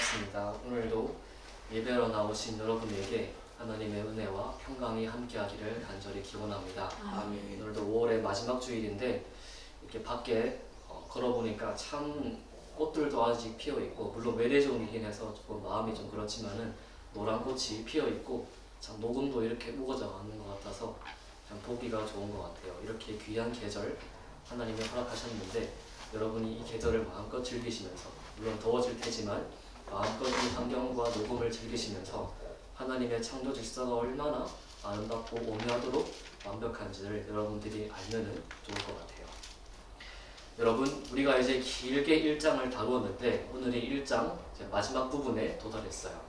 반갑습니다. 오늘도 예배하러 나오신 여러분에게 하나님의 은혜와 평강이 함께하기를 간절히 기원합니다. 아멘. 오늘도 5월의 마지막 주일인데 이렇게 밖에 걸어보니까 참 꽃들도 아직 피어있고, 물론 외래종이긴 해서 조금 마음이 좀 그렇지만은 노란 꽃이 피어있고 참 녹음도 이렇게 우거져 있는 것 같아서 참 보기가 좋은 것 같아요. 이렇게 귀한 계절 하나님이 허락하셨는데 여러분이 이 계절을 마음껏 즐기시면서, 물론 더워질 테지만 마음껏 이 환경과 녹음을 즐기시면서 하나님의 창조 질서가 얼마나 아름답고 오묘하도록 완벽한지를 여러분들이 알면은 좋을 것 같아요. 여러분, 우리가 이제 길게 1장을 다루었는데 오늘이 1장 마지막 부분에 도달했어요.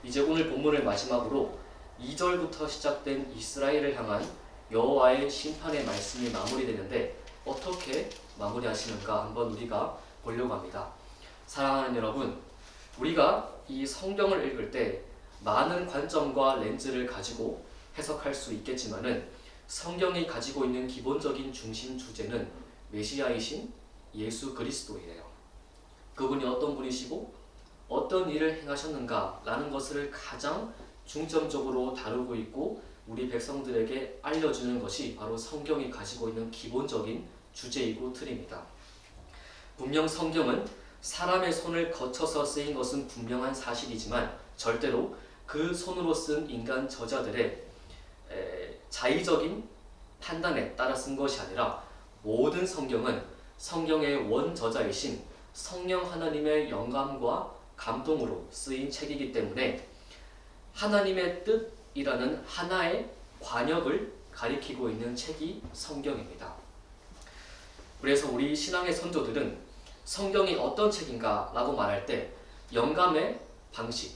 이제 오늘 본문을 마지막으로 2절부터 시작된 이스라엘을 향한 여호와의 심판의 말씀이 마무리되는데 어떻게 마무리하시는가 한번 우리가 보려고 합니다. 사랑하는 여러분, 우리가 이 성경을 읽을 때 많은 관점과 렌즈를 가지고 해석할 수 있겠지만은 성경이 가지고 있는 기본적인 중심 주제는 메시아이신 예수 그리스도예요. 그분이 어떤 분이시고 어떤 일을 행하셨는가 라는 것을 가장 중점적으로 다루고 있고 우리 백성들에게 알려주는 것이 바로 성경이 가지고 있는 기본적인 주제이고 틀입니다. 분명 성경은 사람의 손을 거쳐서 쓰인 것은 분명한 사실이지만 절대로 그 손으로 쓴 인간 저자들의 자의적인 판단에 따라 쓴 것이 아니라 모든 성경은 성경의 원저자이신 성령 하나님의 영감과 감동으로 쓰인 책이기 때문에 하나님의 뜻이라는 하나의 관역을 가리키고 있는 책이 성경입니다. 그래서 우리 신앙의 선조들은 성경이 어떤 책인가 라고 말할 때 영감의 방식,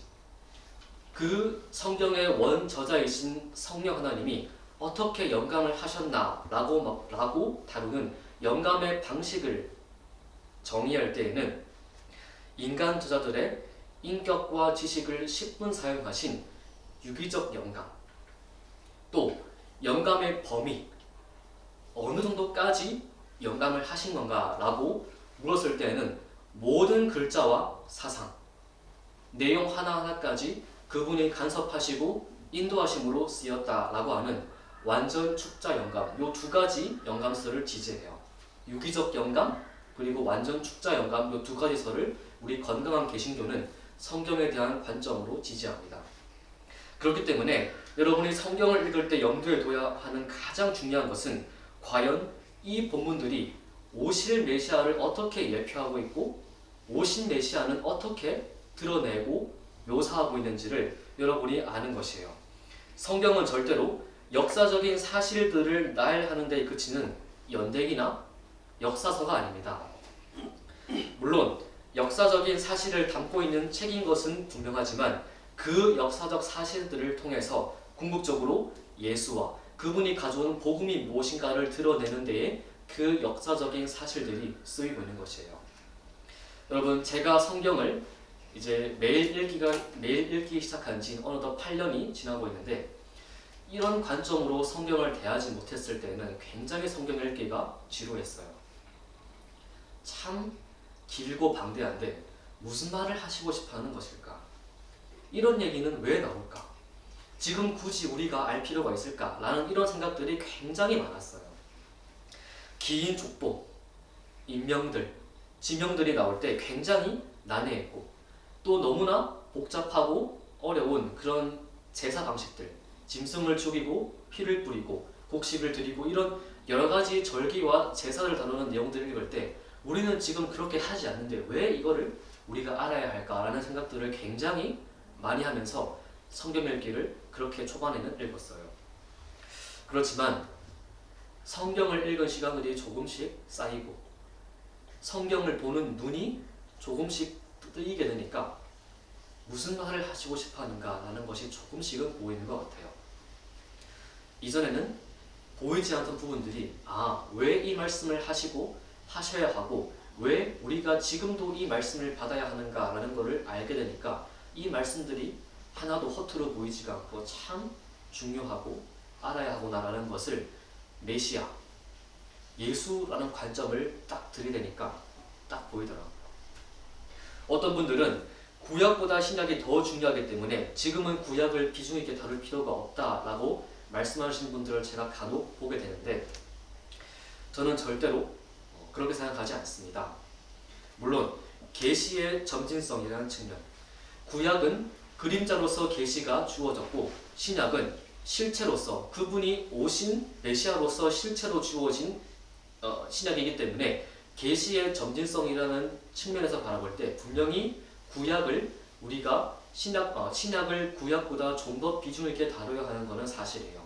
그 성경의 원저자이신 성령 하나님이 어떻게 영감을 하셨나 라고 다루는 영감의 방식을 정의할 때에는 인간 저자들의 인격과 지식을 10분 사용하신 유기적 영감, 또 영감의 범위, 어느 정도까지 영감을 하신 건가 라고 물었을 때에는 모든 글자와 사상, 내용 하나하나까지 그분이 간섭하시고 인도하심으로 쓰였다라고 하는 완전 축자 영감, 요 두 가지 영감서를 지지해요. 유기적 영감 그리고 완전 축자 영감, 요 두 가지서를 우리 건강한 개신교는 성경에 대한 관점으로 지지합니다. 그렇기 때문에 여러분이 성경을 읽을 때 염두에 둬야 하는 가장 중요한 것은 과연 이 본문들이 오실 메시아를 어떻게 예표하고 있고 오신 메시아는 어떻게 드러내고 묘사하고 있는지를 여러분이 아는 것이에요. 성경은 절대로 역사적인 사실들을 날하는 데 그치는 연대기나 역사서가 아닙니다. 물론 역사적인 사실을 담고 있는 책인 것은 분명하지만 그 역사적 사실들을 통해서 궁극적으로 예수와 그분이 가져오는 복음이 무엇인가를 드러내는 데에 그 역사적인 사실들이 쓰이고 있는 것이에요. 여러분, 제가 성경을 이제 매일 읽기 시작한 지 어느덧 8년이 지나고 있는데 이런 관점으로 성경을 대하지 못했을 때는 굉장히 성경 읽기가 지루했어요. 참 길고 방대한데 무슨 말을 하시고 싶어 하는 것일까? 이런 얘기는 왜 나올까? 지금 굳이 우리가 알 필요가 있을까? 라는 이런 생각들이 굉장히 많았어요. 긴 족보, 인명들, 지명들이 나올 때 굉장히 난해했고 또 너무나 복잡하고 어려운 그런 제사 방식들, 짐승을 죽이고 피를 뿌리고 곡식을 드리고 이런 여러 가지 절기와 제사를 다루는 내용들을 읽을 때 우리는 지금 그렇게 하지 않는데 왜 이거를 우리가 알아야 할까라는 생각들을 굉장히 많이 하면서 성경 읽기를 그렇게 초반에는 읽었어요. 그렇지만 성경을 읽은 시간들이 조금씩 쌓이고 성경을 보는 눈이 조금씩 뜨이게 되니까 무슨 말을 하시고 싶어 하는가 라는 것이 조금씩은 보이는 것 같아요. 이전에는 보이지 않던 부분들이 왜 이 말씀을 하시고 하셔야 하고 왜 우리가 지금도 이 말씀을 받아야 하는가 라는 것을 알게 되니까 이 말씀들이 하나도 허투루 보이지가 않고 참 중요하고 알아야 하구나라는 것을 메시아, 예수라는 관점을 딱 들이대니까 딱 보이더라고요. 어떤 분들은 구약보다 신약이 더 중요하기 때문에 지금은 구약을 비중 있게 다룰 필요가 없다라고 말씀하시는 분들을 제가 간혹 보게 되는데 저는 절대로 그렇게 생각하지 않습니다. 물론 계시의 점진성이라는 측면, 구약은 그림자로서 계시가 주어졌고 신약은 실체로서 그분이 오신 메시아로서 실체로 주어진 신약이기 때문에 계시의 점진성이라는 측면에서 바라볼 때 분명히 구약을 우리가 신약을 구약보다 좀 더 비중 있게 다뤄야 하는 것은 사실이에요.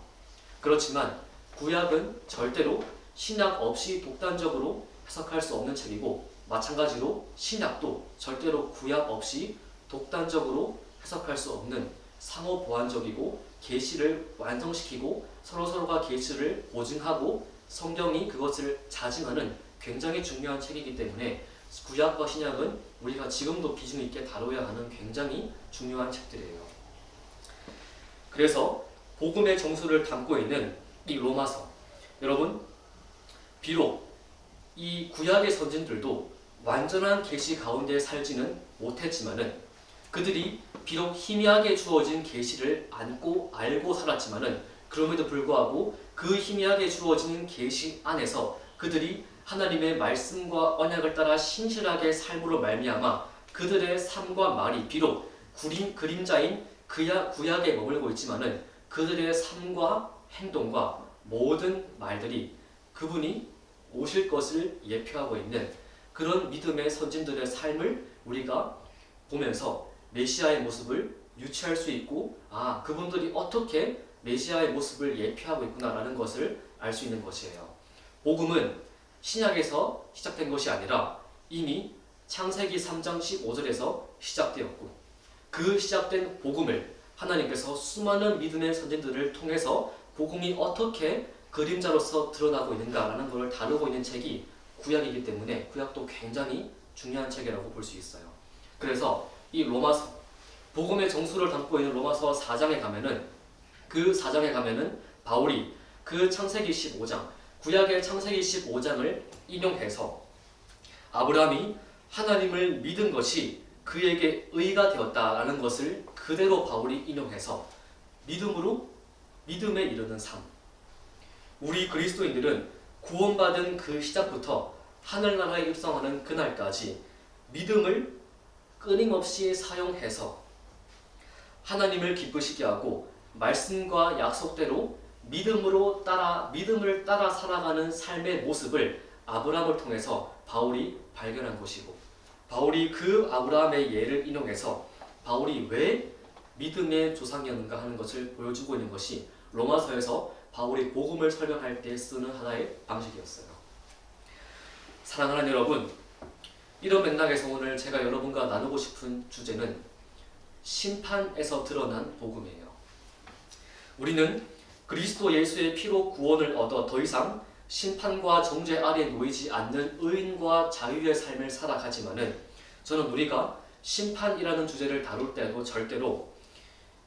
그렇지만 구약은 절대로 신약 없이 독단적으로 해석할 수 없는 책이고 마찬가지로 신약도 절대로 구약 없이 독단적으로 해석할 수 없는 상호 보완적이고 계시를 완성시키고 서로가 계시를 보증하고 성경이 그것을 자증하는 굉장히 중요한 책이기 때문에 구약과 신약은 우리가 지금도 비중 있게 다뤄야 하는 굉장히 중요한 책들이에요. 그래서 복음의 정수를 담고 있는 이 로마서, 여러분 비록 이 구약의 선진들도 완전한 계시 가운데 살지는 못했지만은 그들이 비록 희미하게 주어진 계시를 안고 알고 살았지만은 그럼에도 불구하고 그 희미하게 주어진 계시 안에서 그들이 하나님의 말씀과 언약을 따라 신실하게 삶으로 말미암아 그들의 삶과 말이 비록 그림자인 구약에 머물고 있지만은 그들의 삶과 행동과 모든 말들이 그분이 오실 것을 예표하고 있는 그런 믿음의 선진들의 삶을 우리가 보면서 메시아의 모습을 유추할 수 있고 그분들이 어떻게 메시아의 모습을 예표하고 있구나라는 것을 알 수 있는 것이에요. 복음은 신약에서 시작된 것이 아니라 이미 창세기 3장 15절에서 시작되었고 그 시작된 복음을 하나님께서 수많은 믿음의 선진들을 통해서 복음이 어떻게 그림자로서 드러나고 있는가라는 것을 다루고 있는 책이 구약이기 때문에 구약도 굉장히 중요한 책이라고 볼 수 있어요. 그래서 이 로마서, 복음의 정수를 담고 있는 로마서 4장에 가면은 그 4장에 가면은 바울이 그 창세기 15장, 구약의 창세기 15장을 인용해서 아브라함이 하나님을 믿은 것이 그에게 의가 되었다라는 것을 그대로 바울이 인용해서 믿음에 이르는 삶, 우리 그리스도인들은 구원받은 그 시작부터 하늘나라에 입성하는 그날까지 믿음을 끊임없이 사용해서 하나님을 기쁘시게 하고 말씀과 약속대로 믿음을 따라 살아가는 삶의 모습을 아브라함을 통해서 바울이 발견한 것이고 바울이 그 아브라함의 예를 인용해서 바울이 왜 믿음의 조상이었는가 하는 것을 보여주고 있는 것이 로마서에서 바울이 복음을 설명할 때 쓰는 하나의 방식이었어요. 사랑하는 여러분, 이런 맥락에서 오늘 제가 여러분과 나누고 싶은 주제는 심판에서 드러난 복음이에요. 우리는 그리스도 예수의 피로 구원을 얻어 더 이상 심판과 정죄 아래 놓이지 않는 의인과 자유의 삶을 살아가지만은 저는 우리가 심판이라는 주제를 다룰 때도 절대로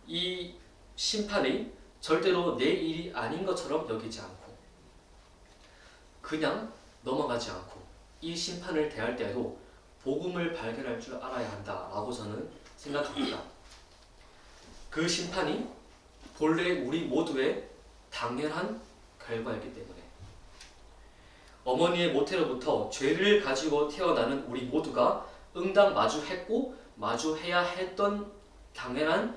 이 심판이 절대로 내 일이 아닌 것처럼 여기지 않고 그냥 넘어가지 않고 이 심판을 대할 때에도 복음을 발견할 줄 알아야 한다라고 저는 생각합니다. 그 심판이 본래 우리 모두의 당연한 결과이기 때문에 어머니의 모태로부터 죄를 가지고 태어나는 우리 모두가 응당 마주했고 마주해야 했던 당연한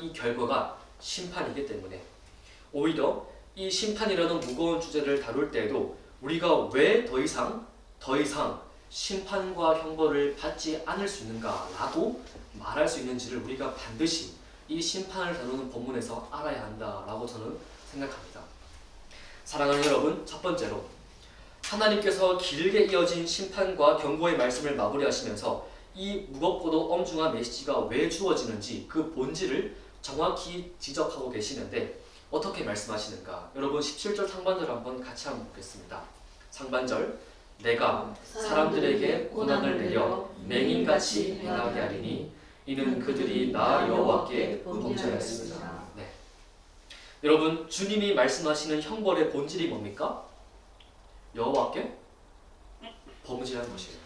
이 결과가 심판이기 때문에 오히려 이 심판이라는 무거운 주제를 다룰 때에도 우리가 왜 더 이상 심판과 형벌을 받지 않을 수 있는가라고 말할 수 있는지를 우리가 반드시 이 심판을 다루는 본문에서 알아야 한다라고 저는 생각합니다. 사랑하는 여러분, 첫 번째로 하나님께서 길게 이어진 심판과 경고의 말씀을 마무리하시면서 이 무겁고도 엄중한 메시지가 왜 주어지는지 그 본질을 정확히 지적하고 계시는데 어떻게 말씀하시는가? 여러분 17절 상반절 한번 같이 한번 보겠습니다. 상반절, 내가 사람들에게 고난을 내려 맹인같이 행하게 하리니 이는 그들이 나 여호와께 범죄하였습니다. 네. 여러분 주님이 말씀하시는 형벌의 본질이 뭡니까? 여호와께 범죄한 것이에요.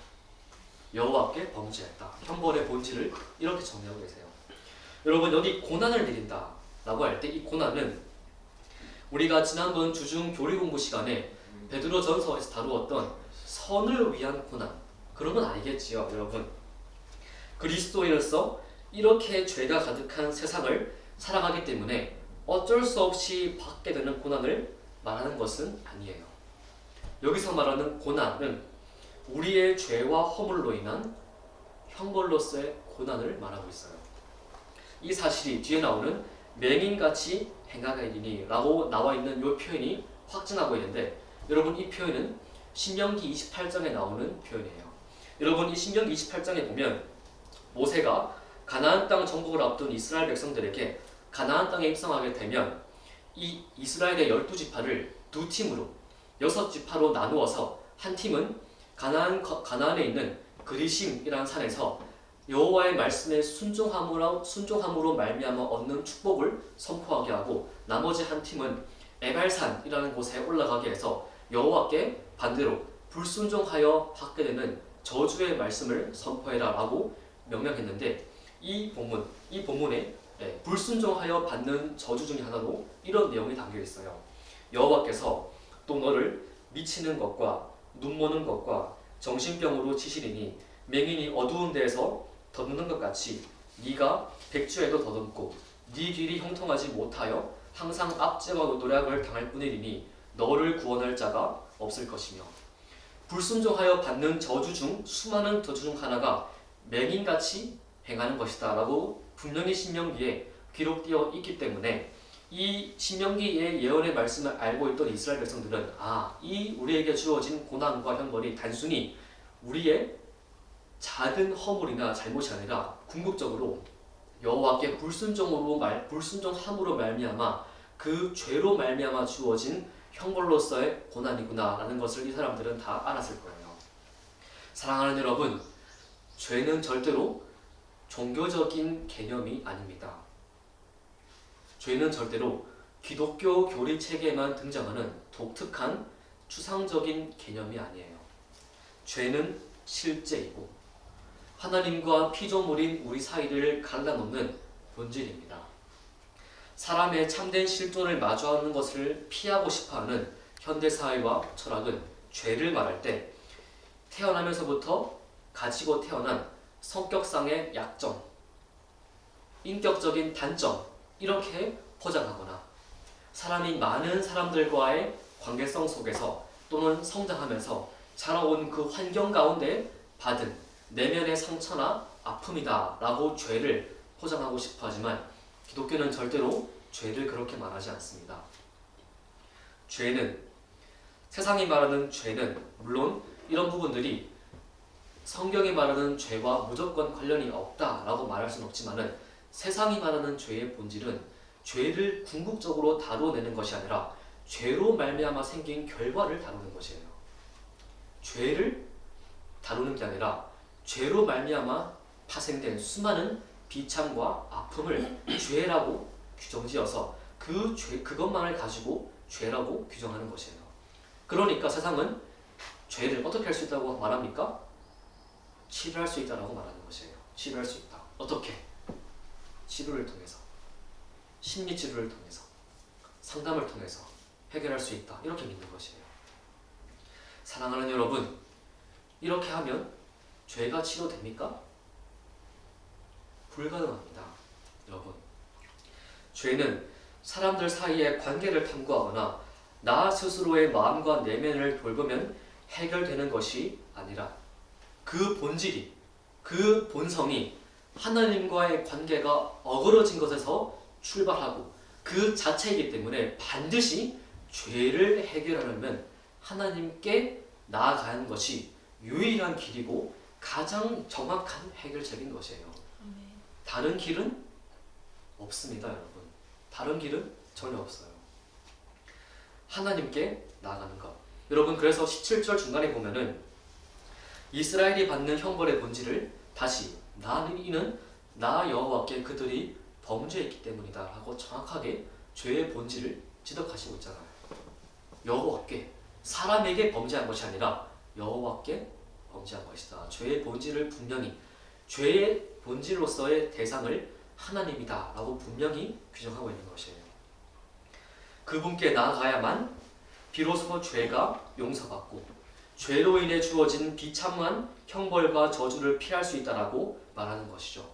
여호와께 범죄했다. 형벌의 본질을 이렇게 정리하고 계세요. 여러분 여기 고난을 내린다 라고 할 때 이 고난은 우리가 지난번 주중 교리 공부 시간에 베드로전서에서 다루었던 선을 위한 고난 그런 건 아니겠지요 여러분. 그리스도인으로서 이렇게 죄가 가득한 세상을 살아가기 때문에 어쩔 수 없이 받게 되는 고난을 말하는 것은 아니에요. 여기서 말하는 고난은 우리의 죄와 허물로 인한 형벌로서의 고난을 말하고 있어요. 이 사실이 뒤에 나오는 맹인같이 행하가이니 라고 나와 있는 이 표현이 확증하고 있는데 여러분 이 표현은 신명기 28장에 나오는 표현이에요. 여러분 이 신명기 28장에 보면 모세가 가나안 땅 정복을 앞둔 이스라엘 백성들에게 가나안 땅에 입성하게 되면 이 이스라엘의 12지파를 두 팀으로 6지파로 나누어서 한 팀은 가나안에 있는 그리심이라는 산에서 여호와의 말씀에 순종함으로 말미암아 얻는 축복을 선포하게 하고 나머지 한 팀은 에발산이라는 곳에 올라가게 해서 여호와께 반대로 불순종하여 받게 되는 저주의 말씀을 선포해라 라고 명령했는데 이 본문에 불순종하여 받는 저주 중에 하나로 이런 내용이 담겨 있어요. 여호와께서 또 너를 미치는 것과 눈머는 것과 정신병으로 치시리니 맹인이 어두운 데에서 더듬는 것 같이 네가 백주에도 더듬고 네 길이 형통하지 못하여 항상 압제와 노략을 당할 뿐이니 너를 구원할 자가 없을 것이며 불순종하여 받는 저주 중 수많은 저주 중 하나가 맹인같이 행하는 것이다 라고 분명히 신명기에 기록되어 있기 때문에 이 신명기의 예언의 말씀을 알고 있던 이스라엘 백성들은 이 우리에게 주어진 고난과 형벌이 단순히 우리의 작은 허물이나 잘못이 아니라 궁극적으로 여호와께 불순종함으로 말미암아 그 죄로 말미암아 주어진 형벌로서의 고난이구나 라는 것을 이 사람들은 다 알았을 거예요. 사랑하는 여러분, 죄는 절대로 종교적인 개념이 아닙니다. 죄는 절대로 기독교 교리체계에만 등장하는 독특한 추상적인 개념이 아니에요. 죄는 실제이고 하나님과 피조물인 우리 사이를 갈라놓는 본질입니다. 사람의 참된 실존을 마주하는 것을 피하고 싶어하는 현대사회와 철학은 죄를 말할 때 태어나면서부터 가지고 태어난 성격상의 약점, 인격적인 단점 이렇게 포장하거나 사람이 많은 사람들과의 관계성 속에서 또는 성장하면서 자라온 그 환경 가운데 받은 내면의 상처나 아픔이다 라고 죄를 포장하고 싶어 하지만 기독교는 절대로 죄를 그렇게 말하지 않습니다. 세상이 말하는 죄는 물론 이런 부분들이 성경이 말하는 죄와 무조건 관련이 없다라고 말할 수는 없지만은 세상이 말하는 죄의 본질은 죄를 궁극적으로 다뤄내는 것이 아니라 죄로 말미암아 생긴 결과를 다루는 것이에요. 죄를 다루는 게 아니라 죄로 말미암아 파생된 수많은 비참과 아픔을 죄라고 규정지어서 그것만을 가지고 죄라고 규정하는 것이에요. 그러니까 세상은 죄를 어떻게 할 수 있다고 말합니까? 치료할 수 있다라고 말하는 것이에요. 치료할 수 있다. 어떻게? 치료를 통해서, 심리 치료를 통해서, 상담을 통해서 해결할 수 있다. 이렇게 믿는 것이에요. 사랑하는 여러분, 이렇게 하면 죄가 치료됩니까? 불가능합니다. 여러분, 죄는 사람들 사이의 관계를 탐구하거나 나 스스로의 마음과 내면을 돌보면 해결되는 것이 아니라 그 본질이, 그 본성이 하나님과의 관계가 어그러진 것에서 출발하고 그 자체이기 때문에 반드시 죄를 해결하려면 하나님께 나아가는 것이 유일한 길이고 가장 정확한 해결책인 것이에요. 다른 길은 없습니다, 여러분. 다른 길은 전혀 없어요. 하나님께 나아가는 것. 여러분, 그래서 17절 중간에 보면은 이스라엘이 받는 형벌의 본질을 다시 이는 나 여호와께 그들이 범죄했기 때문이다 하고 정확하게 죄의 본질을 지적하시고 있잖아요. 여호와께, 사람에게 범죄한 것이 아니라 여호와께 범죄한 것이다. 죄의 본질을 분명히 죄의 본질로서의 대상을 하나님이다 라고 분명히 규정하고 있는 것이에요. 그분께 나아가야만 비로소 죄가 용서받고 죄로 인해 주어진 비참한 형벌과 저주를 피할 수 있다라고 말하는 것이죠.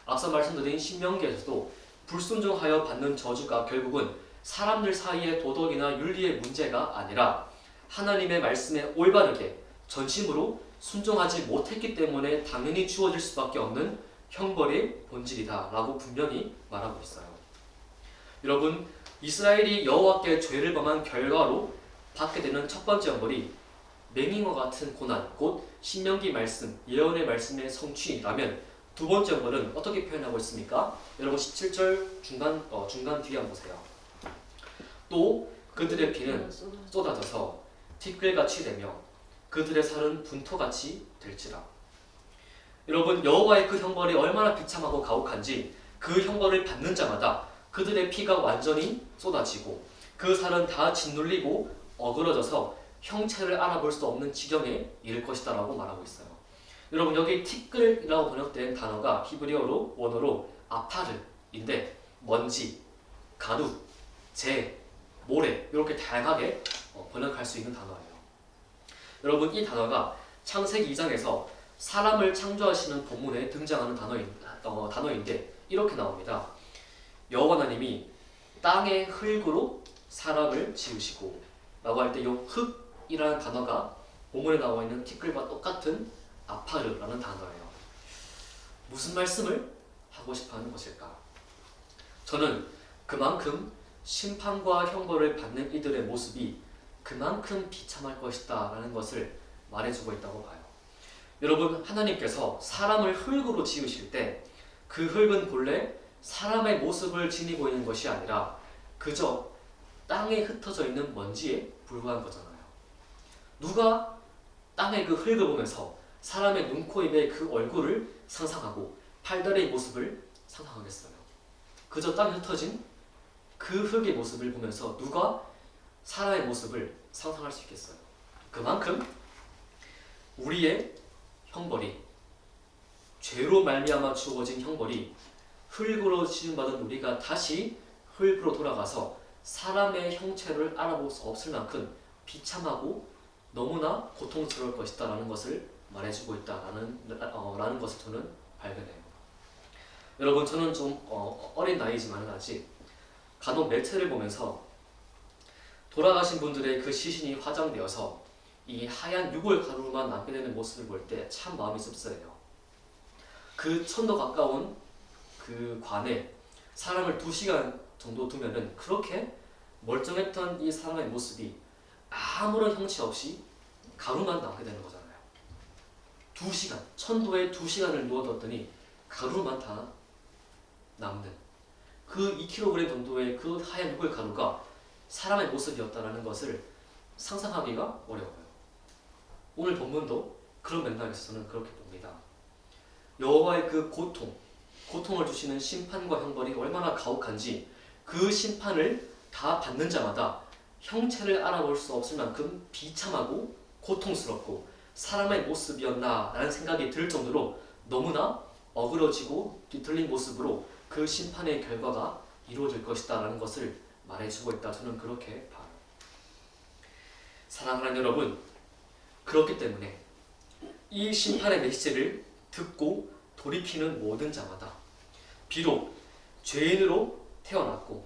앞서 말씀드린 신명기에서도 불순종하여 받는 저주가 결국은 사람들 사이의 도덕이나 윤리의 문제가 아니라 하나님의 말씀에 올바르게 전심으로 순종하지 못했기 때문에 당연히 주어질 수밖에 없는 형벌의 본질이다 라고 분명히 말하고 있어요. 여러분, 이스라엘이 여호와께 죄를 범한 결과로 받게 되는 첫 번째 형벌이 맹인과 같은 고난, 곧 신명기 말씀, 예언의 말씀의 성취라면 두 번째 형벌은 어떻게 표현하고 있습니까? 여러분 17절 중간 뒤에 한번 보세요. 또 그들의 피는 쏟아져서 티끌같이 되며 그들의 살은 분토같이 될지라. 여러분, 여호와의 그 형벌이 얼마나 비참하고 가혹한지 그 형벌을 받는 자마다 그들의 피가 완전히 쏟아지고 그 살은 다 짓눌리고 어그러져서 형체를 알아볼 수 없는 지경에 이를 것이다 라고 말하고 있어요. 여러분, 여기 티끌이라고 번역된 단어가 히브리어로 원어로 아파르인데 먼지, 가루, 재, 모래 이렇게 다양하게 번역할 수 있는 단어예요. 여러분, 이 단어가 창세기 2장에서 사람을 창조하시는 본문에 등장하는 단어인데 이렇게 나옵니다. 여호와 하나님이 땅의 흙으로 사람을 지으시고 라고 할 때 이 흙이라는 단어가 본문에 나와 있는 티끌과 똑같은 아파르라는 단어예요. 무슨 말씀을 하고 싶어 하는 것일까? 저는 그만큼 심판과 형벌을 받는 이들의 모습이 그만큼 비참할 것이다 라는 것을 말해주고 있다고 봐요. 여러분, 하나님께서 사람을 흙으로 지으실 때 그 흙은 본래 사람의 모습을 지니고 있는 것이 아니라 그저 땅에 흩어져 있는 먼지에 불과한 거잖아요. 누가 땅의 그 흙을 보면서 사람의 눈, 코, 입의 그 얼굴을 상상하고 팔다리의 모습을 상상하겠어요? 그저 땅에 흩어진 그 흙의 모습을 보면서 누가 사람의 모습을 상상할 수 있겠어요? 그만큼 우리의 형벌이, 죄로 말미암아 주어진 형벌이 흙으로 지음받은 우리가 다시 흙으로 돌아가서 사람의 형체를 알아볼 수 없을 만큼 비참하고 너무나 고통스러울 것이다 라는 것을 말해주고 있다라는 것을 저는 발견해요. 여러분, 저는 좀 어린 나이지만 아직 간혹 매체를 보면서 돌아가신 분들의 그 시신이 화장되어서 이 하얀 유골 가루만 남게 되는 모습을 볼 때 참 마음이 씁쓸해요. 그 1000도 가까운 그 관에 사람을 2시간 정도 두면은 그렇게 멀쩡했던 이 사람의 모습이 아무런 형체 없이 가루만 남게 되는 거잖아요. 2시간, 1000도에 2시간을 누워뒀더니 가루만 다 남는 그 2kg 정도의 그 하얀 유골 가루가 사람의 모습이었다라는 것을 상상하기가 어려워요. 오늘 본문도 그런 맥락에서 저는 그렇게 봅니다. 여호와의 그 고통을 주시는 심판과 형벌이 얼마나 가혹한지 그 심판을 다 받는 자마다 형체를 알아볼 수 없을 만큼 비참하고 고통스럽고 사람의 모습이었나 라는 생각이 들 정도로 너무나 어그러지고 뒤틀린 모습으로 그 심판의 결과가 이루어질 것이다 라는 것을 말해주고 있다. 저는 그렇게 봐요. 사랑하는 여러분, 그렇기 때문에 이 심판의 메시지를 듣고 돌이키는 모든 자마다 비록 죄인으로 태어났고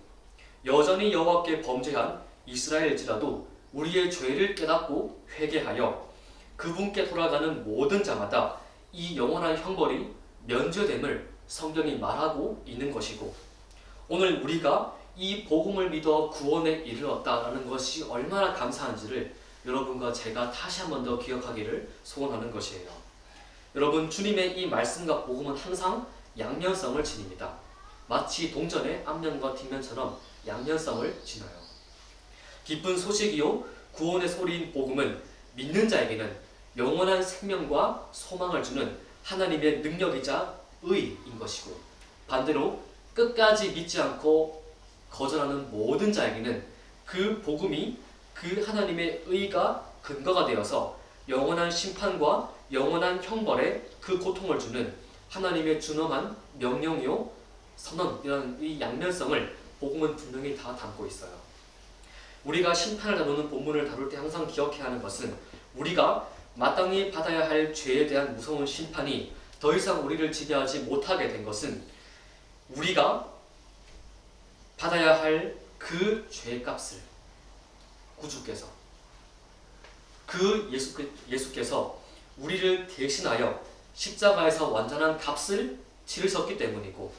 여전히 여호와께 범죄한 이스라엘일지라도 우리의 죄를 깨닫고 회개하여 그분께 돌아가는 모든 자마다 이 영원한 형벌이 면제됨을 성경이 말하고 있는 것이고, 오늘 우리가 이 복음을 믿어 구원에 이르렀다라는 것이 얼마나 감사한지를 여러분과 제가 다시 한 번 더 기억하기를 소원하는 것이에요. 여러분, 주님의 이 말씀과 복음은 항상 양면성을 지닙니다. 마치 동전의 앞면과 뒷면처럼 양면성을 지녀요. 기쁜 소식이요 구원의 소리인 복음은 믿는 자에게는 영원한 생명과 소망을 주는 하나님의 능력이자 의인 것이고, 반대로 끝까지 믿지 않고 거절하는 모든 자에게는 그 복음이 그 하나님의 의가 근거가 되어서 영원한 심판과 영원한 형벌에 그 고통을 주는 하나님의 준엄한 명령이요 선언이라는 이 양면성을 복음은 분명히 다 담고 있어요. 우리가 심판을 다루는 본문을 다룰 때 항상 기억해야 하는 것은 우리가 마땅히 받아야 할 죄에 대한 무서운 심판이 더 이상 우리를 지배하지 못하게 된 것은 우리가 받아야 할 그 죄값을 구주께서 그 예수께서 우리를 대신하여 십자가에서 완전한 값을 치르셨기 때문이고,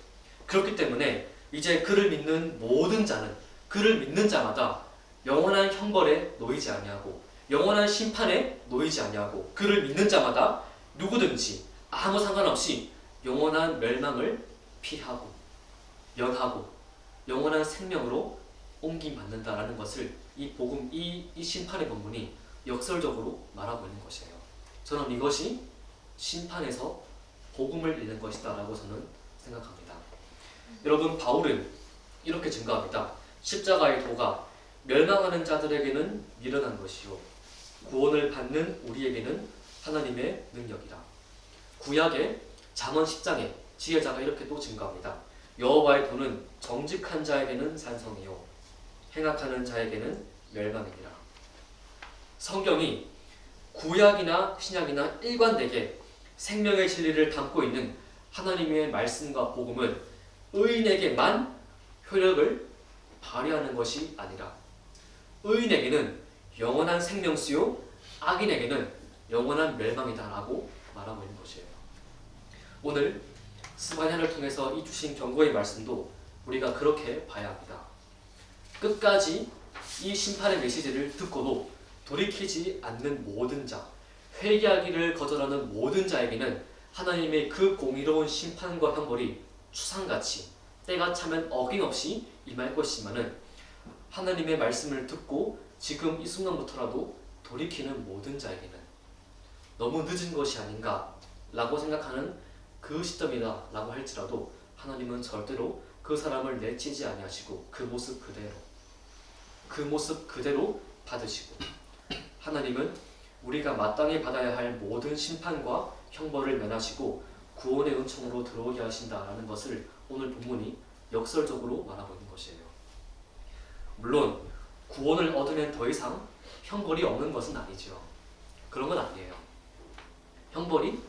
그렇기 때문에 이제 그를 믿는 모든 자는, 그를 믿는 자마다 영원한 형벌에 놓이지 아니하고 영원한 심판에 놓이지 아니하고, 그를 믿는 자마다 누구든지 아무 상관없이 영원한 멸망을 피하고 면하고 영원한 생명으로 옮김받는다라는 것을 이 복음, 이 심판의 본문이 역설적으로 말하고 있는 것이에요. 저는 이것이 심판에서 복음을 읽는 것이다 라고 저는 생각합니다. 여러분, 바울은 이렇게 증거합니다. 십자가의 도가 멸망하는 자들에게는 미련한 것이요 구원을 받는 우리에게는 하나님의 능력이다. 구약의 잠언 10장에 지혜자가 이렇게 또 증거합니다. 여호와의 도는 정직한 자에게는 산성이요 행악하는 자에게는 멸망이니라. 성경이 구약이나 신약이나 일관되게 생명의 진리를 담고 있는 하나님의 말씀과 복음은 의인에게만 효력을 발휘하는 것이 아니라 의인에게는 영원한 생명수요 악인에게는 영원한 멸망이다라고 말하고 있는 것이에요. 오늘 스바냐를 통해서 이 주신 경고의 말씀도 우리가 그렇게 봐야 합니다. 끝까지 이 심판의 메시지를 듣고도 돌이키지 않는 모든 자, 회개하기를 거절하는 모든 자에게는 하나님의 그 공의로운 심판과 형벌이 추상같이 때가 차면 어김없이 임할 것이지만은 하나님의 말씀을 듣고 지금 이 순간부터라도 돌이키는 모든 자에게는 너무 늦은 것이 아닌가 라고 생각하는 그 시점이다 라고 할지라도 하나님은 절대로 그 사람을 내치지 아니하시고 그 모습 그대로 받으시고, 하나님은 우리가 마땅히 받아야 할 모든 심판과 형벌을 면하시고 구원의 은총으로 들어오게 하신다라는 것을 오늘 본문이 역설적으로 말하고 있는 것이에요. 물론 구원을 얻으면 더 이상 형벌이 없는 것은 아니죠. 그런 건 아니에요. 형벌이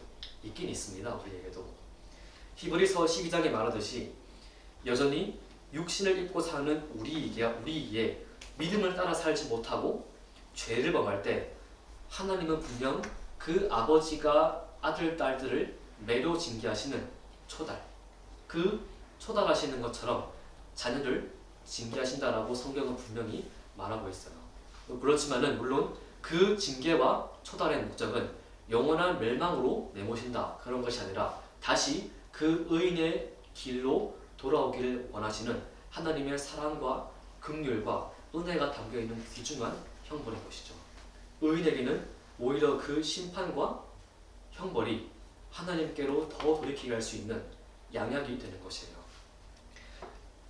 있긴 있습니다. 우리에게도. 히브리서 12장에 말하듯이 여전히 육신을 입고 사는 우리이기에 믿음을 따라 살지 못하고 죄를 범할 때 하나님은 분명 그 아버지가 아들, 딸들을 매로 징계하시는 그 초달하시는 것처럼 자녀를 징계하신다라고 성경은 분명히 말하고 있어요. 그렇지만은 물론 그 징계와 초달의 목적은 영원한 멸망으로 내모신다 그런 것이 아니라 다시 그 의인의 길로 돌아오기를 원하시는 하나님의 사랑과 긍휼과 은혜가 담겨있는 귀중한 형벌인 것이죠. 의인에게는 오히려 그 심판과 형벌이 하나님께로 더 돌이키게 할 수 있는 양약이 되는 것이에요.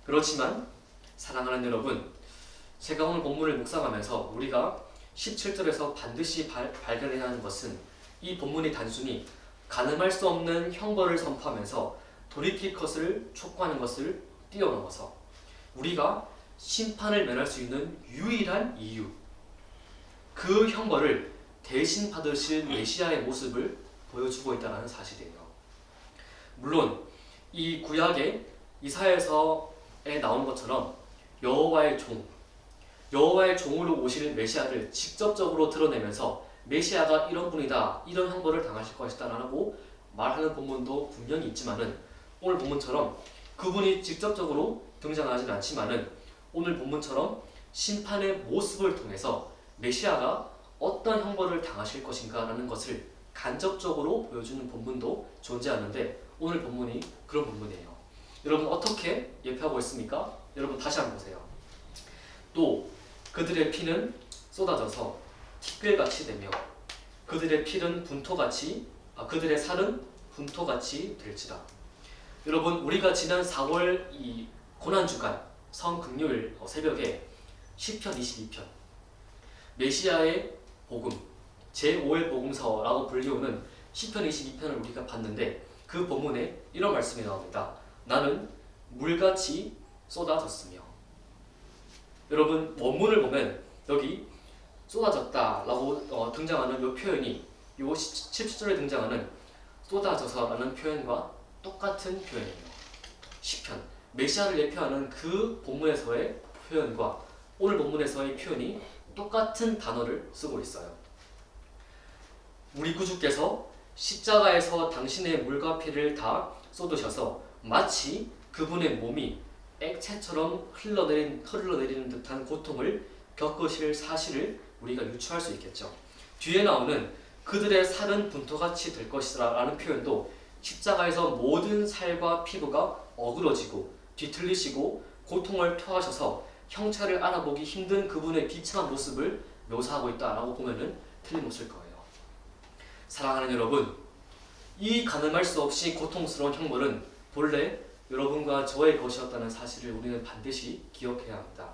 그렇지만 사랑하는 여러분, 제가 오늘 본문을 묵상하면서 우리가 17절에서 반드시 발견해야 하는 것은 이 본문이 단순히 가늠할 수 없는 형벌을 선포하면서 돌이킬 것을 촉구하는 것을 뛰어넘어서 우리가 심판을 면할 수 있는 유일한 이유, 그 형벌을 대신 받으실 메시아의 모습을 보여주고 있다는 사실이에요. 물론 이 구약의 이사야서에 나온 것처럼 여호와의 종으로 오실 메시아를 직접적으로 드러내면서 메시아가 이런 분이다, 이런 형벌을 당하실 것이다 라고 말하는 본문도 분명히 있지만은 오늘 본문처럼 그분이 직접적으로 등장하진 않지만은 오늘 본문처럼 심판의 모습을 통해서 메시아가 어떤 형벌을 당하실 것인가 라는 것을 간접적으로 보여주는 본문도 존재하는데 오늘 본문이 그런 본문이에요. 여러분 어떻게 예표하고 있습니까? 여러분 다시 한번 보세요. 또 그들의 피는 쏟아져서 티끌같이 되며 그들의 그들의 살은 분토같이 될지라. 여러분 우리가 지난 4월 이 고난주간 성금요일 새벽에 시편 22편 메시아의 복음 제5의 복음서라고 불리우는 시편 22편을 우리가 봤는데 그 본문에 이런 말씀이 나옵니다. 나는 물같이 쏟아졌으며. 여러분 원문을 보면 여기 쏟아졌다라고 등장하는 이 표현이 요 17절에 등장하는 쏟아져서라는 표현과 똑같은 표현이에요. 시편 메시아를 예표하는 그 본문에서의 표현과 오늘 본문에서의 표현이 똑같은 단어를 쓰고 있어요. 우리 구주께서 십자가에서 당신의 물과 피를 다 쏟으셔서 마치 그분의 몸이 액체처럼 흘러내리는 듯한 고통을 겪으실 사실을 우리가 유추할 수 있겠죠. 뒤에 나오는 그들의 살은 분토같이 될 것이라 라는 표현도 십자가에서 모든 살과 피부가 어그러지고 뒤틀리시고 고통을 토하셔서 형체를 알아보기 힘든 그분의 비참한 모습을 묘사하고 있다라고 보면은 틀림없을 거예요. 사랑하는 여러분, 이 가늠할 수 없이 고통스러운 형벌은 본래 여러분과 저의 것이었다는 사실을 우리는 반드시 기억해야 합니다.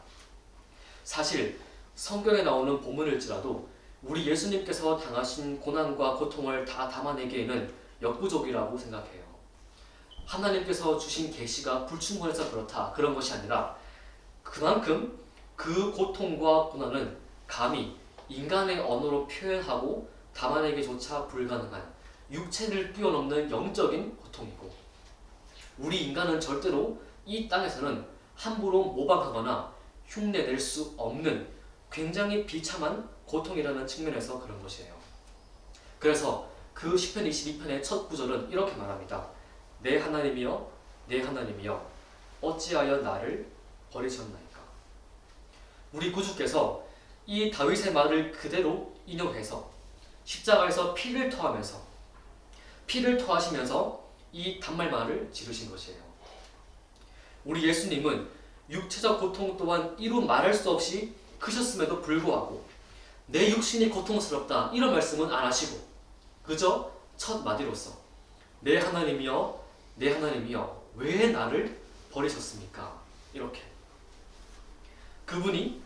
사실 성경에 나오는 본문일지라도 우리 예수님께서 당하신 고난과 고통을 다 담아내기에는 역부족이라고 생각해요. 하나님께서 주신 계시가 불충분해서 그렇다 그런 것이 아니라 그만큼 그 고통과 고난은 감히 인간의 언어로 표현하고 담아내기조차 불가능한 육체를 뛰어넘는 영적인 고통이고 우리 인간은 절대로 이 땅에서는 함부로 모방하거나 흉내낼 수 없는 굉장히 비참한 고통이라는 측면에서 그런 것이에요. 그래서 그 시편 22편의 첫 구절은 이렇게 말합니다. 내 하나님이여 내 하나님이여 어찌하여 나를 버리셨나이까. 우리 구주께서 이 다윗의 말을 그대로 인용해서 십자가에서 피를 토하시면서 이 단말말을 지르신 것이에요. 우리 예수님은 육체적 고통 또한 이루 말할 수 없이 크셨음에도 불구하고 내 육신이 고통스럽다 이런 말씀은 안 하시고 그저 첫 마디로서 내 하나님이여 내 하나님이여 왜 나를 버리셨습니까? 이렇게 그분이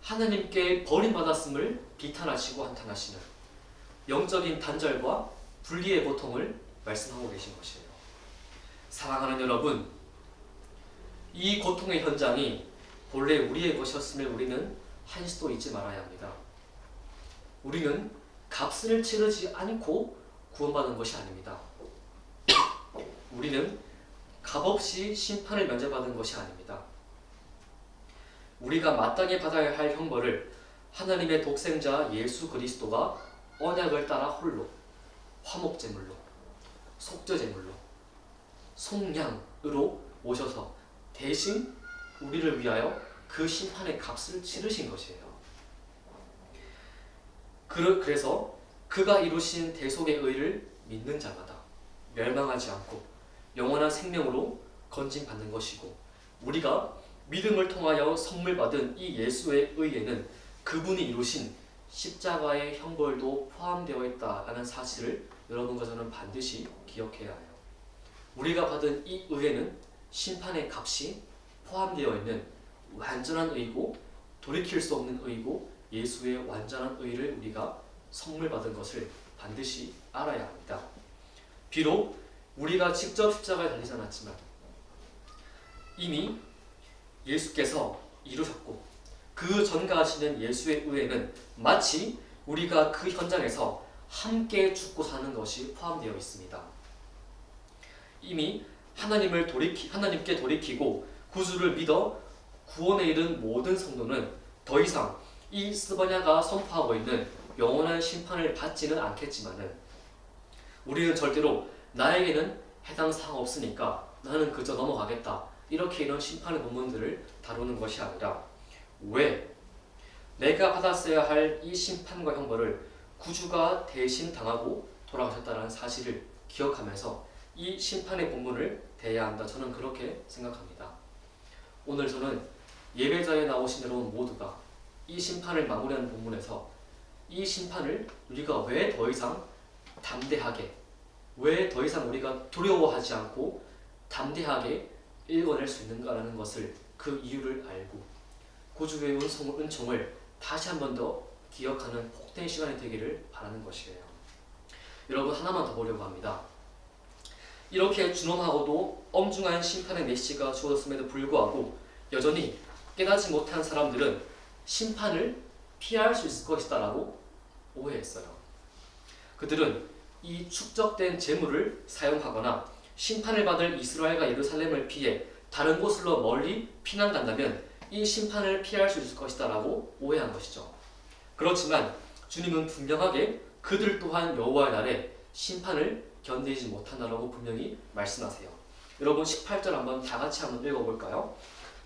하나님께 버림받았음을 비탄하시고 한탄하시는 영적인 단절과 분리의 고통을 말씀하고 계신 것이에요. 사랑하는 여러분, 이 고통의 현장이 본래 우리의 것이었음을 우리는 한시도 잊지 말아야 합니다. 우리는 값을 치르지 않고 구원받은 것이 아닙니다. 우리는 값없이 심판을 면제받은 것이 아닙니다. 우리가 마땅히 받아야 할 형벌을 하나님의 독생자 예수 그리스도가 언약을 따라 홀로 화목제물로 속죄제물로 속량으로 오셔서 대신 우리를 위하여 그 심판의 값을 치르신 것이에요. 그래서 그가 이루신 대속의 의를 믿는 자마다 멸망하지 않고 영원한 생명으로 건진받는 것이고 우리가 믿음을 통하여 선물 받은 이 예수의 의에는 그분이 이루신 십자가의 형벌도 포함되어 있다는 사실을 여러분과 저는 반드시 기억해야 해요. 우리가 받은 이 의에는 심판의 값이 포함되어 있는 완전한 의고 돌이킬 수 없는 의고 예수의 완전한 의를 우리가 선물 받은 것을 반드시 알아야 합니다. 비록 우리가 직접 십자가에 달리지 않았지만 이미 예수께서 이루셨고 그 전가하시는 예수의 의에는 마치 우리가 그 현장에서 함께 죽고 사는 것이 포함되어 있습니다. 이미 하나님께 돌이키고 구주를 믿어 구원에 이른 모든 성도는 더 이상 이 스바냐가 선포하고 있는 영원한 심판을 받지는 않겠지만은 우리는 절대로 나에게는 해당 사항 없으니까 나는 그저 넘어가겠다 이렇게 이런 심판의 본문들을 다루는 것이 아니라 왜 내가 받았어야 할 이 심판과 형벌을 구주가 대신 당하고 돌아가셨다는 사실을 기억하면서 이 심판의 본문을 대해야 한다. 저는 그렇게 생각합니다. 오늘 저는 예배자에 나오신 여러분 모두가 이 심판을 마무리하는 본문에서 이 심판을 우리가 왜 더 이상 담대하게 왜 더 이상 우리가 두려워하지 않고 담대하게 읽어낼 수 있는가라는 것을 그 이유를 알고 구주의 은총을 다시 한 번 더 기억하는 복된 시간이 되기를 바라는 것이에요. 여러분 하나만 더 보려고 합니다. 이렇게 준엄하고도 엄중한 심판의 메시지가 주어졌음에도 불구하고 여전히 깨닫지 못한 사람들은 심판을 피할 수 있을 것이다 라고 오해했어요. 그들은 이 축적된 재물을 사용하거나 심판을 받을 이스라엘과 예루살렘을 피해 다른 곳으로 멀리 피난 간다면 이 심판을 피할 수 있을 것이다 라고 오해한 것이죠. 그렇지만 주님은 분명하게 그들 또한 여호와의 날에 심판을 견디지 못한다라고 분명히 말씀하세요. 여러분 18절 한번 다 같이 한번 읽어볼까요?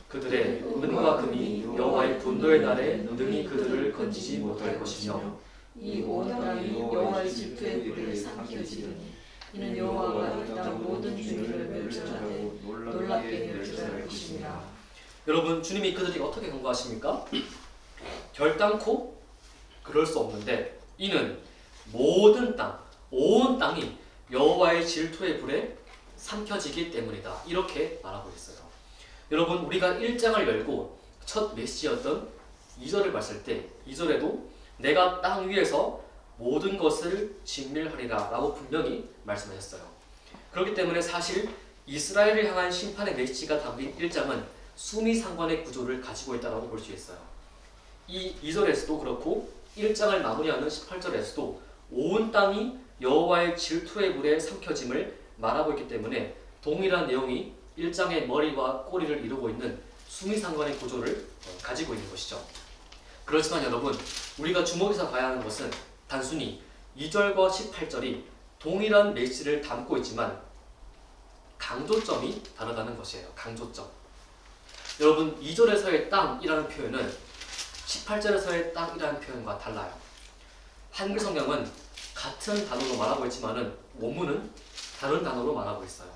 그들의 은과 금이 여호와의 분노의 날에 능히 그들을 건지지 못할 것이며 이 온 땅이 여호와의 질투의 불에 삼켜지리니 이는 여호와가 이 땅 모든 주민을 멸절하되 놀랍게 멸절할 것입니다. 여러분 주님이 그들이 어떻게 경고하십니까? 결단코 그럴 수 없는데 이는 모든 땅, 온 땅이 여호와의 질투의 불에 삼켜지기 때문이다. 이렇게 말하고 있어요. 여러분 우리가 1장을 열고 첫 메시지였던 2절을 봤을 때 2절에도 내가 땅 위에서 모든 것을 진멸하리라 라고 분명히 말씀하셨어요. 그렇기 때문에 사실 이스라엘을 향한 심판의 메시지가 담긴 1장은 수미상관의 구조를 가지고 있다고 볼 수 있어요. 이 2절에서도 그렇고 1장을 마무리하는 18절에서도 온 땅이 여호와의 질투의 불에 삼켜짐을 말하고 있기 때문에 동일한 내용이 1장의 머리와 꼬리를 이루고 있는 수미상관의 구조를 가지고 있는 것이죠. 그렇지만 여러분 우리가 주목해서 봐야 하는 것은 단순히 2절과 18절이 동일한 메시지를 담고 있지만 강조점이 다르다는 것이에요. 강조점. 여러분 2절에서의 땅이라는 표현은 18절에서의 땅이라는 표현과 달라요. 한글 성경은 같은 단어로 말하고 있지만은 원문은 다른 단어로 말하고 있어요.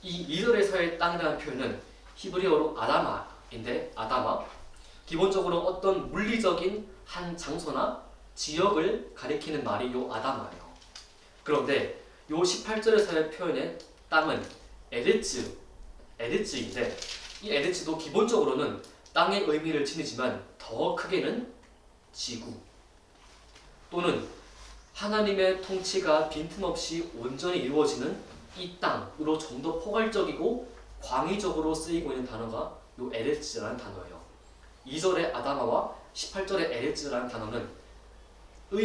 이 2절에서의 땅이라는 표현은 히브리어로 아다마인데 아다마 기본적으로 어떤 물리적인 한 장소나 지역을 가리키는 말이 요 아다마예요. 그런데 요 18절에서의 표현의 땅은 에르츠인데 이 에르츠도 기본적으로는 땅의 의미를 지니지만 더 크게는 지구 또는 하나님의 통치가 빈틈없이 온전히 이루어지는 이 땅으로 좀 더 포괄적이고 광의적으로 쓰이고 있는 단어가 요 에르츠라는 단어예요. 2절의 아다마와 18절의 에르츠라는 단어는 이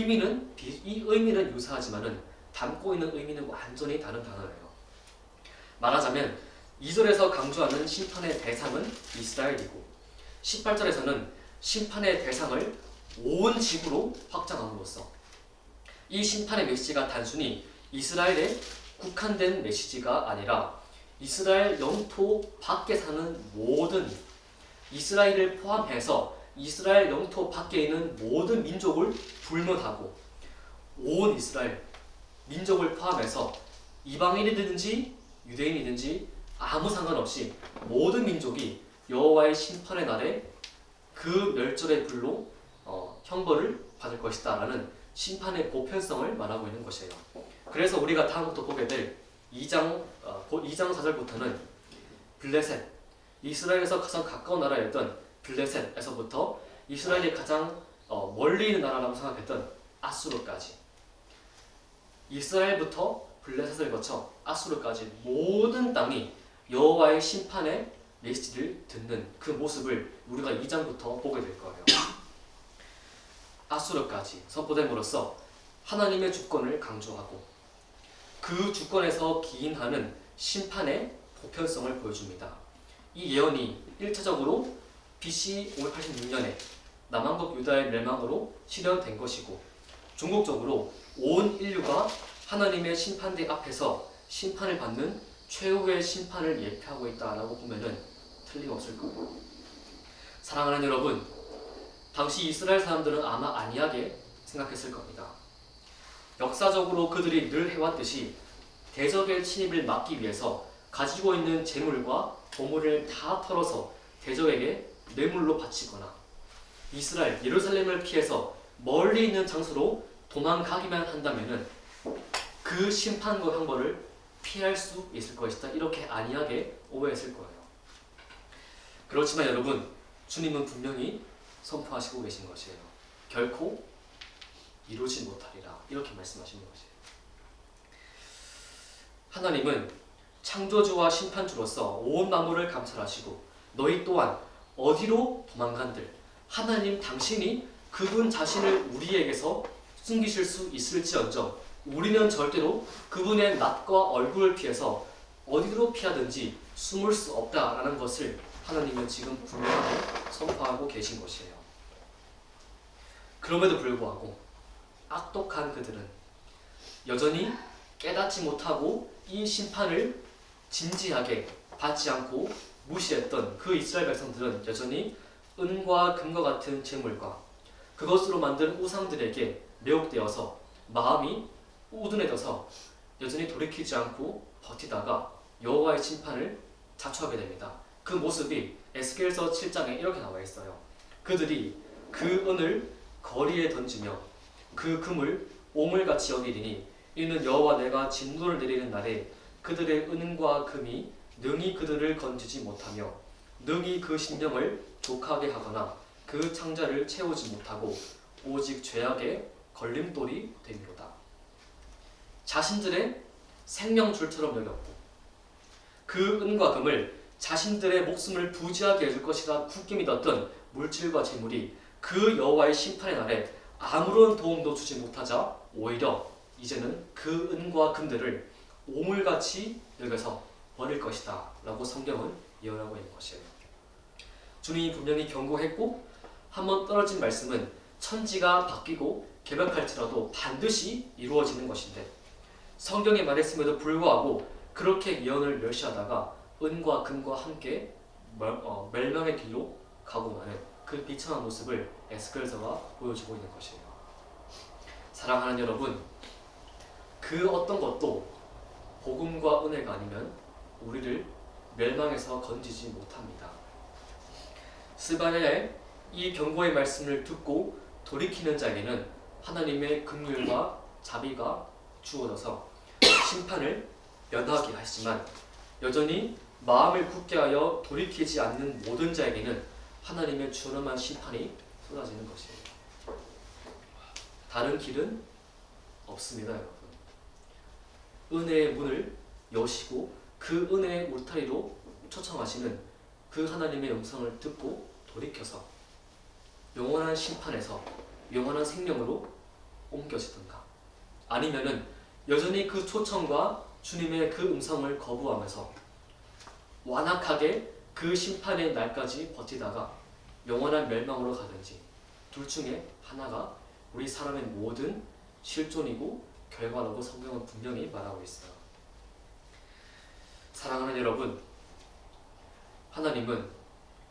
의미는 유사하지만은 담고 있는 의미는 완전히 다른 단어예요. 말하자면 2절에서 강조하는 심판의 대상은 이스라엘이고 18절에서는 심판의 대상을 온 지구로 확장함으로써 이 심판의 메시지가 단순히 이스라엘에 국한된 메시지가 아니라 이스라엘 영토 밖에 사는 모든 이스라엘을 포함해서 이스라엘 영토 밖에 있는 모든 민족을 불문하고 온 이스라엘 민족을 포함해서 이방인이든지 유대인이든지 아무 상관없이 모든 민족이 여호와의 심판의 날에 그 멸절의 불로 형벌을 받을 것이다 라는 심판의 보편성을 말하고 있는 것이에요. 그래서 우리가 다음부터 보게 될 2장 4절부터는 블레셋, 이스라엘에서 가장 가까운 나라였던 블레셋에서부터 이스라엘이 가장 멀리 있는 나라라고 생각했던 아수르까지 이스라엘부터 블레셋을 거쳐 아수르까지 모든 땅이 여호와의 심판의 메시지를 듣는 그 모습을 우리가 2장부터 보게 될 거예요. 아수르까지 선포됨으로써 하나님의 주권을 강조하고 그 주권에서 기인하는 심판의 보편성을 보여줍니다. 이 예언이 1차적으로 BC 586년에 남왕국 유다의 멸망으로 실현된 것이고 궁극적으로 온 인류가 하나님의 심판대 앞에서 심판을 받는 최후의 심판을 예표하고 있다라고 보면은 틀림없을 거예요. 사랑하는 여러분, 당시 이스라엘 사람들은 아마 안이하게 생각했을 겁니다. 역사적으로 그들이 늘 해왔듯이 대적의 침입을 막기 위해서 가지고 있는 재물과 보물을 다 털어서 대적에게 뇌물로 바치거나 이스라엘, 예루살렘을 피해서 멀리 있는 장소로 도망가기만 한다면은 그 심판과 형벌을 피할 수 있을 것이다. 이렇게 안이하게 오해했을 거예요. 그렇지만 여러분, 주님은 분명히 선포하시고 계신 것이에요. 결코 이루지 못하리라. 이렇게 말씀하시는 것이에요. 하나님은 창조주와 심판주로서 온 만물을 감찰하시고 너희 또한 어디로 도망간들 하나님 당신이 그분 자신을 우리에게서 숨기실 수 있을지언정 우리는 절대로 그분의 낯과 얼굴을 피해서 어디로 피하든지 숨을 수 없다라는 것을 하나님은 지금 분명하게 선포하고 계신 것이에요. 그럼에도 불구하고 악독한 그들은 여전히 깨닫지 못하고 이 심판을 진지하게 받지 않고 무시했던 그 이스라엘 백성들은 여전히 은과 금과 같은 재물과 그것으로 만든 우상들에게 매혹되어서 마음이 우둔해져서 여전히 돌이키지 않고 버티다가 여호와의 심판을 자초하게 됩니다. 그 모습이 에스겔서 7장에 이렇게 나와 있어요. 그들이 그 은을 거리에 던지며 그 금을 오물같이 여기리니 이는 여호와 내가 진노를 내리는 날에 그들의 은과 금이 능히 그들을 건지지 못하며 능히 그 신령을 족하게 하거나 그 창자를 채우지 못하고 오직 죄악의 걸림돌이 되미로다. 자신들의 생명줄처럼 여겼고 그 은과 금을 자신들의 목숨을 부지하게 해줄 것이라 굳게 믿었던 물질과 재물이 그 여호와의 심판의 날에 아무런 도움도 주지 못하자 오히려 이제는 그 은과 금들을 오물같이 여겨서 버릴 것이다 라고 성경은 예언하고 있는 것이에요. 주님이 분명히 경고했고 한번 떨어진 말씀은 천지가 바뀌고 개벽할지라도 반드시 이루어지는 것인데 성경에 말했음에도 불구하고 그렇게 예언을 멸시하다가 은과 금과 함께 멸망의 길로 가고 마는 그 비참한 모습을 에스겔서가 보여주고 있는 것이에요. 사랑하는 여러분, 그 어떤 것도 복음과 은혜가 아니면 우리를 멸망에서 건지지 못합니다. 스바냐의 이 경고의 말씀을 듣고 돌이키는 자에게는 하나님의 긍휼과 자비가 주어져서 심판을 면하게 하시지만 여전히 마음을 굳게 하여 돌이키지 않는 모든 자에게는 하나님의 준엄한 심판이 쏟아지는 것이에요. 다른 길은 없습니다, 여러분. 은혜의 문을 여시고 그 은혜의 울타리로 초청하시는 그 하나님의 음성을 듣고 돌이켜서 영원한 심판에서 영원한 생명으로 옮겨지든가 아니면은 여전히 그 초청과 주님의 그 음성을 거부하면서 완악하게 그 심판의 날까지 버티다가 영원한 멸망으로 가든지 둘 중에 하나가 우리 사람의 모든 실존이고 결과라고 성경은 분명히 말하고 있어요. 사랑하는 여러분, 하나님은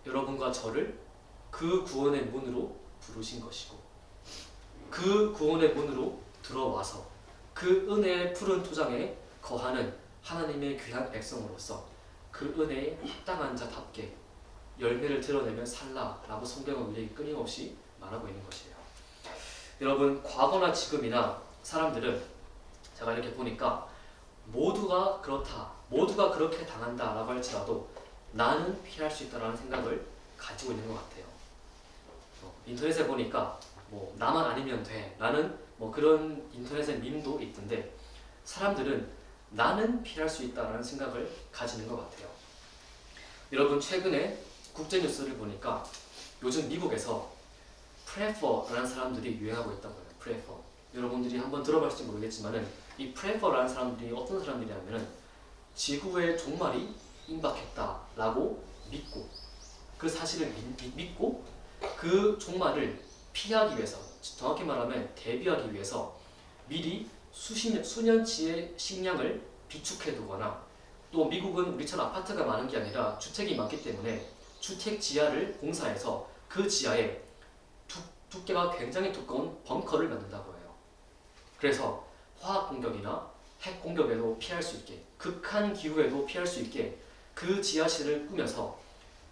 여러분과 저를 그 구원의 문으로 부르신 것이고 그 구원의 문으로 들어와서 그 은혜의 푸른 토장에 거하는 하나님의 귀한 백성으로서 그 은혜에 합당한 자답게 열매를 드러내며 살라라고 성경은 우리에게 끊임없이 말하고 있는 것이에요. 여러분, 과거나 지금이나 사람들은 제가 이렇게 보니까 모두가 그렇다, 모두가 그렇게 당한다라고 할지라도 나는 피할 수 있다라는 생각을 가지고 있는 것 같아요. 인터넷에 보니까 뭐 나만 아니면 돼 라는 뭐 그런 인터넷의 밈도 있던데 사람들은 나는 피할 수 있다라는 생각을 가지는 것 같아요. 여러분, 최근에 국제 뉴스를 보니까 요즘 미국에서 프레퍼라는 사람들이 유행하고 있다고 해요. 프레퍼. 여러분들이 한번 들어봤을지 모르겠지만은 이 프레퍼라는 사람들이 어떤 사람들이냐면은 지구의 종말이 임박했다라고 믿고 그 사실을 믿고 그 종말을 피하기 위해서, 정확히 말하면 대비하기 위해서 미리 수년치의 식량을 비축해 두거나 또 미국은 우리처럼 아파트가 많은 게 아니라 주택이 많기 때문에 주택 지하를 공사해서 그 지하에 두께가 굉장히 두꺼운 벙커를 만든다고 해요. 그래서 화학 공격이나 핵 공격에도 피할 수 있게, 극한 기후에도 피할 수 있게 그 지하실을 꾸며서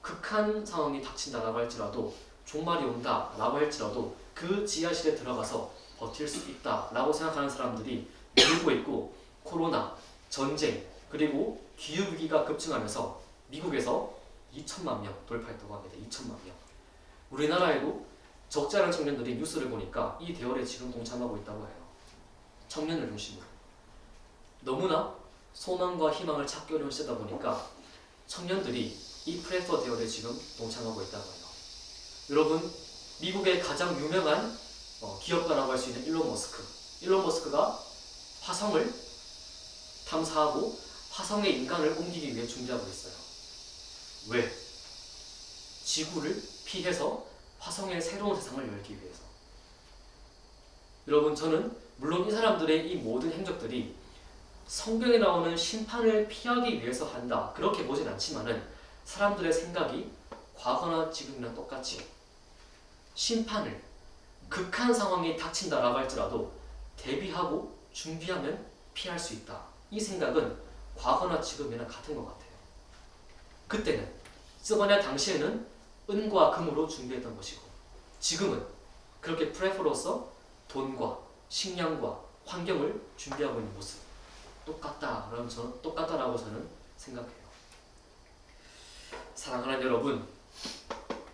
극한 상황이 닥친다라고 할지라도 종말이 온다라고 할지라도 그 지하실에 들어가서 버틸 수 있다라고 생각하는 사람들이 늘고 있고 코로나, 전쟁, 그리고 기후위기가 급증하면서 미국에서 2천만 명 돌파했다고 합니다. 2천만 명. 우리나라에도 적지 않은 청년들이 뉴스를 보니까 이 대열에 지금 동참하고 있다고 해요. 청년을 중심으로. 너무나 소망과 희망을 찾기 어려운 시대다 보니까 청년들이 이 프레퍼 대열에 지금 동참하고 있다고 해요. 여러분, 미국의 가장 유명한 기업가라고 할 수 있는 일론 머스크. 일론 머스크가 화성을 탐사하고 화성에 인간을 옮기기 위해 준비하고 있어요. 왜? 지구를 피해서 화성의 새로운 세상을 열기 위해서. 여러분, 저는 물론 이 사람들의 이 모든 행적들이 성경에 나오는 심판을 피하기 위해서 한다, 그렇게 보진 않지만은 사람들의 생각이 과거나 지금이나 똑같이 심판을, 극한 상황이 닥친다라고 할지라도 대비하고 준비하면 피할 수 있다, 이 생각은 과거나 지금이나 같은 것 같아요. 그때는 스바냐 당시에는 은과 금으로 준비했던 것이고, 지금은 그렇게 프레퍼로서 돈과 식량과 환경을 준비하고 있는 모습, 똑같다라고 저는 생각해요. 사랑하는 여러분,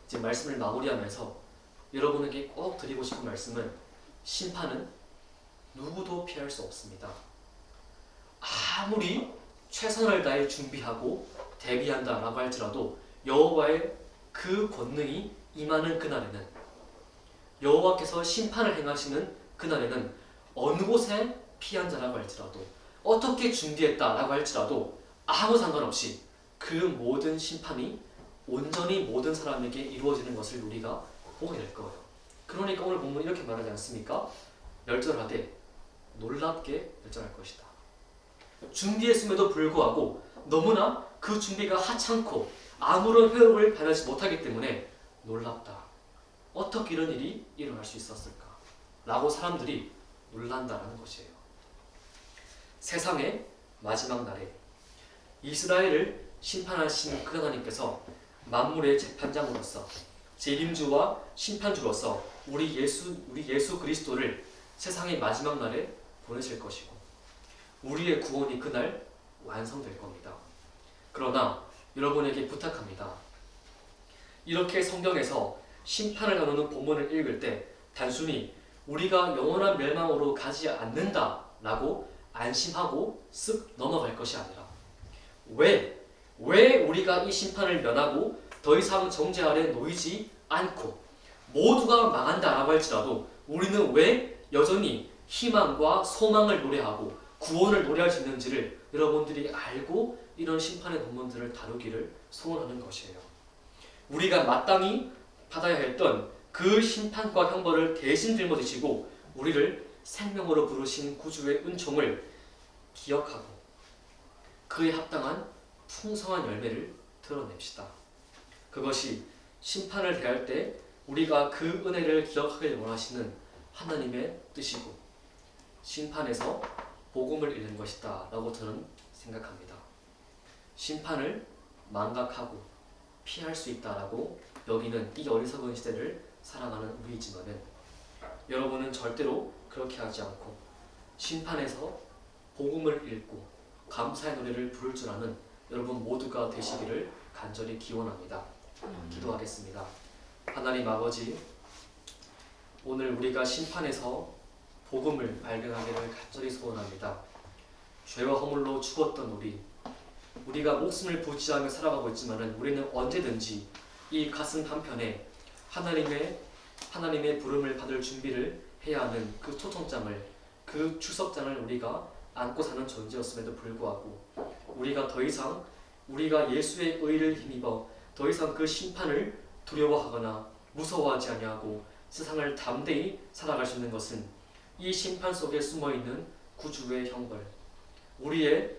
이제 말씀을 마무리하면서 여러분에게 꼭 드리고 싶은 말씀은, 심판은 누구도 피할 수 없습니다. 아무리 최선을 다해 준비하고 대비한다라고 할지라도 여호와의 그 권능이 임하는 그날에는, 여호와께서 심판을 행하시는 그날에는 어느 곳에 피한 자라고 할지라도, 어떻게 준비했다라고 할지라도 아무 상관없이 그 모든 심판이 온전히 모든 사람에게 이루어지는 것을 우리가 보게 될 거예요. 그러니까 오늘 본문이 이렇게 말하지 않습니까? 멸절하되 놀랍게 멸절할 것이다. 준비했음에도 불구하고 너무나 그 준비가 하찮고 아무런 효력을 발휘하지 못하기 때문에 놀랍다. 어떻게 이런 일이 일어날 수 있었을까? 라고 사람들이 놀란다라는 것이에요. 세상의 마지막 날에 이스라엘을 심판하신 그 하나님께서 만물의 재판장으로서, 재림주와 심판주로서 우리 예수 그리스도를 세상의 마지막 날에 보내실 것이고, 우리의 구원이 그날 완성될 겁니다. 그러나 여러분에게 부탁합니다. 이렇게 성경에서 심판을 다루는 본문을 읽을 때 단순히 우리가 영원한 멸망으로 가지 않는다라고 안심하고 쓱 넘어갈 것이 아니라, 왜 우리가 이 심판을 면하고 더 이상 정죄 아래 놓이지 않고 모두가 망한다라고 할지라도 우리는 왜 여전히 희망과 소망을 노래하고 구원을 노래할 수 있는지를 여러분들이 알고 이런 심판의 본문들을 다루기를 소원하는 것이에요. 우리가 마땅히 받아야 했던 그 심판과 형벌을 대신 짊어지시고 우리를 생명으로 부르신 구주의 은총을 기억하고 그에 합당한 풍성한 열매를 드러냅시다. 그것이 심판을 대할 때 우리가 그 은혜를 기억하길 원하시는 하나님의 뜻이고 심판에서 복음을 잃는 것이다 라고 저는 생각합니다. 심판을 망각하고 피할 수 있다라고 여기는 이 어리석은 시대를 살아가는 우리이지만은 여러분은 절대로 그렇게 하지 않고 심판에서 복음을 읽고 감사의 노래를 부를 줄 아는 여러분 모두가 되시기를 간절히 기원합니다. 기도하겠습니다. 하나님 아버지, 오늘 우리가 심판에서 복음을 발견하기를 간절히 소원합니다. 죄와 허물로 죽었던 우리가 목숨을 부지하며 살아가고 있지만은 우리는 언제든지 이 가슴 한편에 하나님의 부름을 받을 준비를 해야 하는 그 초청장을, 그 출석장을 우리가 안고 사는 존재였음에도 불구하고 우리가 더 이상 우리가 예수의 의를 힘입어 더 이상 그 심판을 두려워하거나 무서워하지 아니하고 세상을 담대히 살아갈 수 있는 것은 이 심판 속에 숨어있는 구주의 형벌, 우리의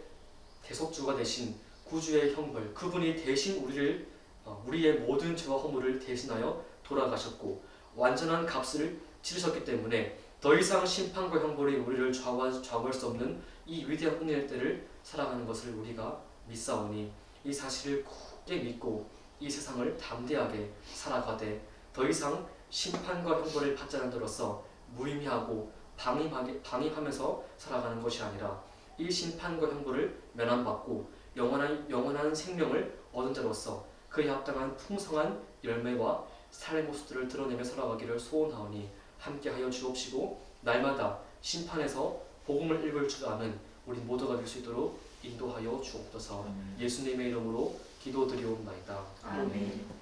대속주가 되신 구주의 형벌, 그분이 대신 우리의 모든 죄와 허물을 대신하여 돌아가셨고 완전한 값을 치르셨기 때문에 더 이상 심판과 형벌이 우리를 좌우할 수 없는 이 위대한 은혜의 때를 살아가는 것을 우리가 믿사오니 이 사실을 굳게 믿고 이 세상을 담대하게 살아가되 더 이상 심판과 형벌을 받지 않은 자로서 무의미하고 방임하면서 살아가는 것이 아니라 이 심판과 형벌을 면함받고 영원한 생명을 얻은 자로서 그에 합당한 풍성한 열매와 삶의 모습들을 드러내며 살아가기를 소원하오니 함께하여 주옵시고 날마다 심판에서 복음을 읽을 줄 아는 우리 모두가 될 수 있도록 인도하여 주옵소서. 예수님의 이름으로 기도드리옵나이다. 아멘.